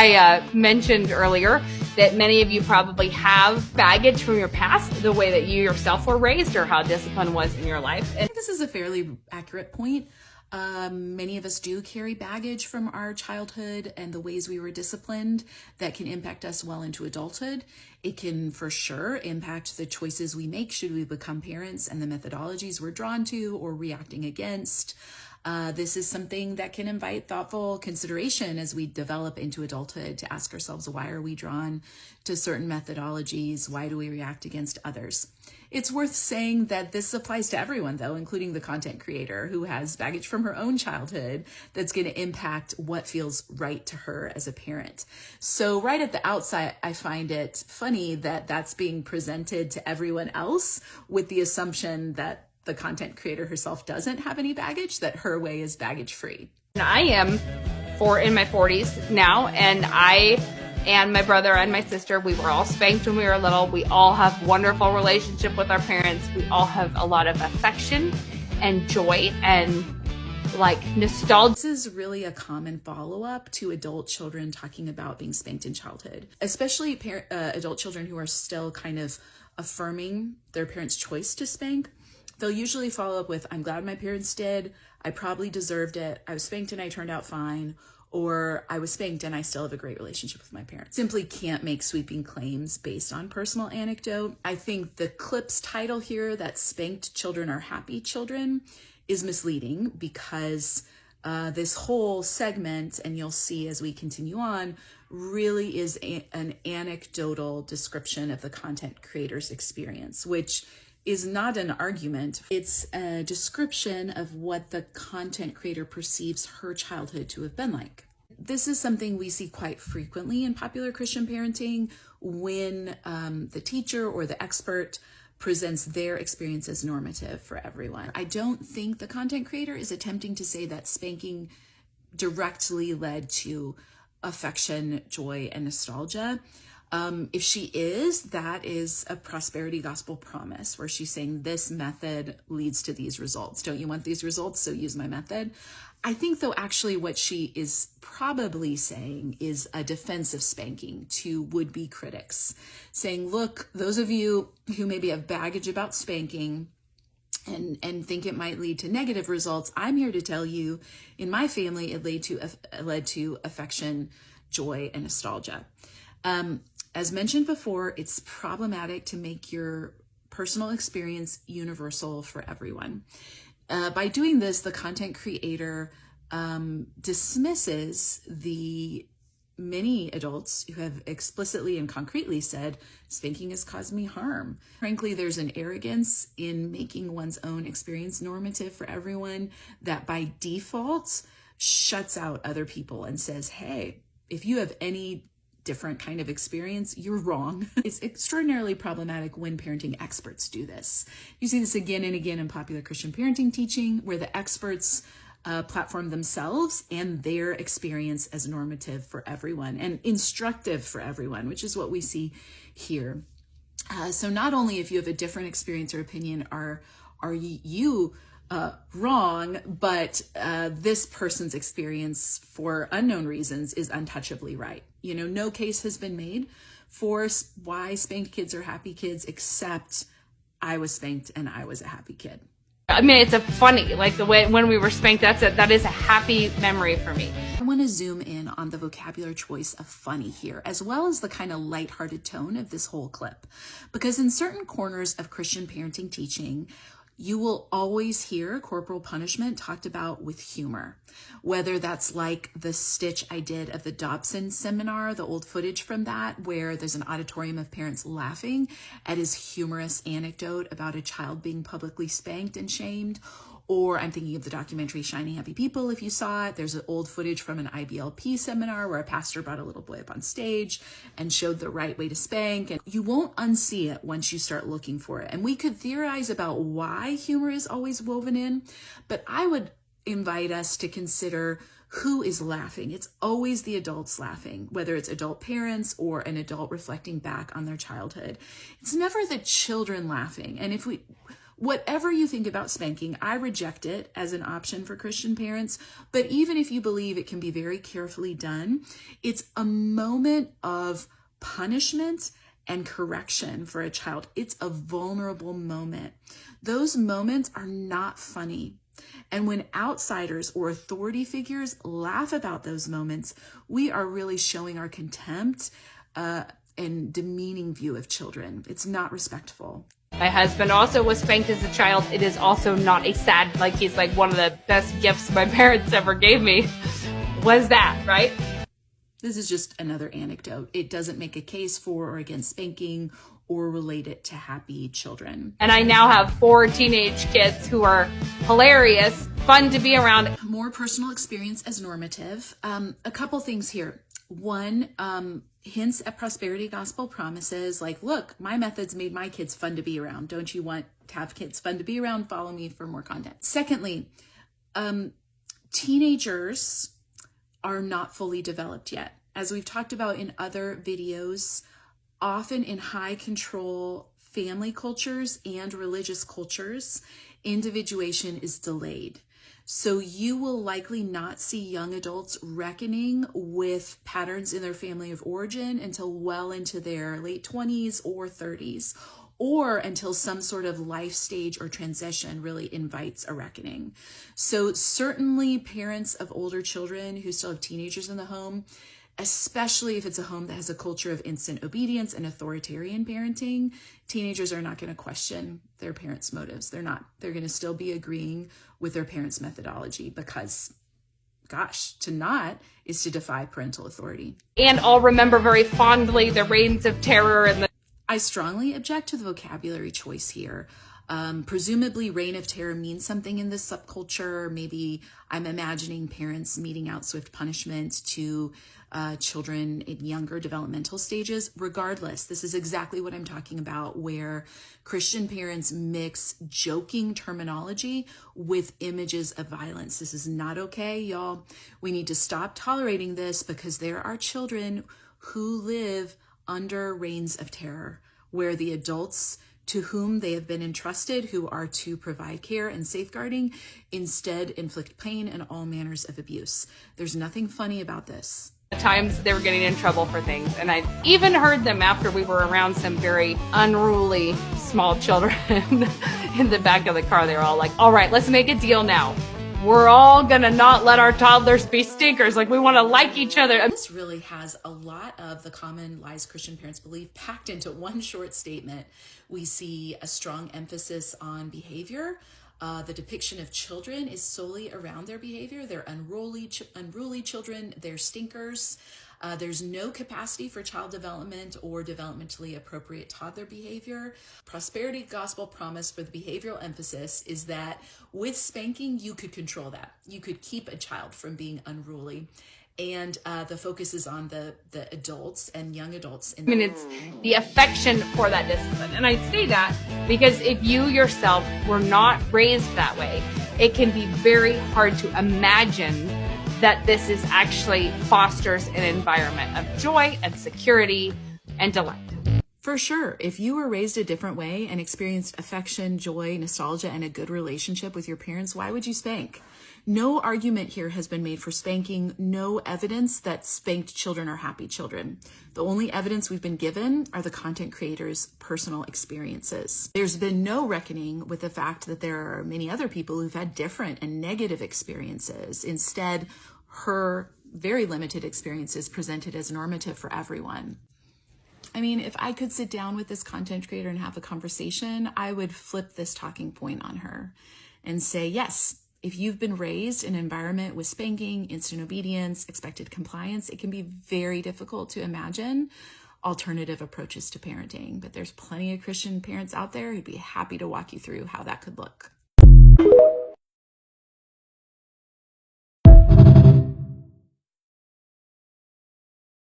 I mentioned earlier that many of you probably have baggage from your past, the way that you yourself were raised or how discipline was in your life. I think this is a fairly accurate point. Many of us do carry baggage from our childhood and the ways we were disciplined that can impact us well into adulthood. It can for sure impact the choices we make should we become parents and the methodologies we're drawn to or reacting against. This is something that can invite thoughtful consideration as we develop into adulthood to ask ourselves, why are we drawn to certain methodologies? Why do we react against others? It's worth saying that this applies to everyone, though, including the content creator who has baggage from her own childhood that's going to impact what feels right to her as a parent. So right at the outset, I find it funny that that's being presented to everyone else with the assumption that the content creator herself doesn't have any baggage, that her way is baggage free. I am in my 40s now, and I and my brother and my sister, we were all spanked when we were little. We all have wonderful relationship with our parents. We all have a lot of affection and joy and nostalgia. This is really a common follow-up to adult children talking about being spanked in childhood, especially adult children who are still kind of affirming their parents' choice to spank. They'll usually follow up with, I'm glad my parents did. I probably deserved it. I was spanked and I turned out fine. Or I was spanked and I still have a great relationship with my parents. Simply can't make sweeping claims based on personal anecdote. I think the clip's title here, that spanked children are happy children, is misleading because this whole segment, and you'll see as we continue on, really is an anecdotal description of the content creator's experience, which is not an argument. It's a description of what the content creator perceives her childhood to have been like. This is something we see quite frequently in popular Christian parenting when the teacher or the expert presents their experience as normative for everyone. I don't think the content creator is attempting to say that spanking directly led to affection, joy, and nostalgia. If she is, that is a prosperity gospel promise where she's saying this method leads to these results. Don't you want these results? So use my method. I think though actually what she is probably saying is a defense of spanking to would-be critics, saying, look, those of you who maybe have baggage about spanking and think it might lead to negative results, I'm here to tell you, in my family, it led to affection, joy, and nostalgia. As mentioned before, it's problematic to make your personal experience universal for everyone. By doing this, the content creator dismisses the many adults who have explicitly and concretely said, spanking has caused me harm. Frankly, there's an arrogance in making one's own experience normative for everyone that by default shuts out other people and says, hey, if you have any different kind of experience, you're wrong. It's extraordinarily problematic when parenting experts do this. You see this again and again in popular Christian parenting teaching, where the experts platform themselves and their experience as normative for everyone and instructive for everyone, which is what we see here. So not only if you have a different experience or opinion are you wrong, but this person's experience for unknown reasons is untouchably right. You know, no case has been made for why spanked kids are happy kids, except I was spanked and I was a happy kid. I mean, it's a funny, like the way when we were spanked, that is a happy memory for me. I want to zoom in on the vocabulary choice of funny here, as well as the kind of lighthearted tone of this whole clip. Because in certain corners of Christian parenting teaching, you will always hear corporal punishment talked about with humor, whether that's like the stitch I did of the Dobson seminar, the old footage from that, where there's an auditorium of parents laughing at his humorous anecdote about a child being publicly spanked and shamed. Or I'm thinking of the documentary Shiny Happy People, if you saw it. There's an old footage from an IBLP seminar where a pastor brought a little boy up on stage and showed the right way to spank. And you won't unsee it once you start looking for it. And we could theorize about why humor is always woven in, but I would invite us to consider who is laughing. It's always the adults laughing, whether it's adult parents or an adult reflecting back on their childhood. It's never the children laughing. And if Whatever you think about spanking, I reject it as an option for Christian parents. But even if you believe it can be very carefully done, it's a moment of punishment and correction for a child. It's a vulnerable moment. Those moments are not funny. And when outsiders or authority figures laugh about those moments, we are really showing our contempt and demeaning view of children. It's not respectful. My husband also was spanked as a child. It is also not a sad, like he's like one of the best gifts my parents ever gave me was that, right? This is just another anecdote. It doesn't make a case for or against spanking or relate it to happy children. And I now have 4 teenage kids who are hilarious, fun to be around. More personal experience as normative. A couple things here. One, hints at prosperity gospel promises like, look, my methods made my kids fun to be around. Don't you want to have kids fun to be around? Follow me for more content. Secondly, teenagers are not fully developed yet. As we've talked about in other videos, often in high control family cultures and religious cultures, individuation is delayed. So you will likely not see young adults reckoning with patterns in their family of origin until well into their late 20s or 30s, or until some sort of life stage or transition really invites a reckoning. So certainly parents of older children who still have teenagers in the home, especially if it's a home that has a culture of instant obedience and authoritarian parenting, teenagers are not going to question their parents' motives. They're not. They're going to still be agreeing with their parents' methodology because, gosh, to not is to defy parental authority. And I'll remember very fondly the reigns of terror and the... I strongly object to the vocabulary choice here. Presumably reign of terror means something in this subculture. Maybe I'm imagining parents meting out swift punishment to children in younger developmental stages. Regardless, this is exactly what I'm talking about, where Christian parents mix joking terminology with images of violence. This is not okay, y'all. We need to stop tolerating this because there are children who live under reigns of terror, where the adults to whom they have been entrusted, who are to provide care and safeguarding, instead inflict pain and all manners of abuse. There's nothing funny about this. At times they were getting in trouble for things, and I even heard them after we were around some very unruly small children in the back of the car. They were all like, all right, let's make a deal now. We're all gonna not let our toddlers be stinkers. Like, we want to like each other. This really has a lot of the common lies Christian parents believe packed into one short statement. We see a strong emphasis on behavior. The depiction of children is solely around their behavior. They're unruly children. They're stinkers. There's no capacity for child development or developmentally appropriate toddler behavior. Prosperity gospel promise for the behavioral emphasis is that with spanking, you could control that. You could keep a child from being unruly. And the focus is on the adults and young adults. I mean, it's the affection for that discipline. And I say that because if you yourself were not raised that way, it can be very hard to imagine that this is actually fosters an environment of joy and security and delight. For sure. If you were raised a different way and experienced affection, joy, nostalgia, and a good relationship with your parents, why would you spank? No argument here has been made for spanking. No evidence that spanked children are happy children. The only evidence we've been given are the content creators' personal experiences. There's been no reckoning with the fact that there are many other people who've had different and negative experiences. Instead, her very limited experiences presented as normative for everyone. I mean, if I could sit down with this content creator and have a conversation, I would flip this talking point on her and say, yes, if you've been raised in an environment with spanking, instant obedience, expected compliance, it can be very difficult to imagine alternative approaches to parenting. But there's plenty of Christian parents out there who'd be happy to walk you through how that could look.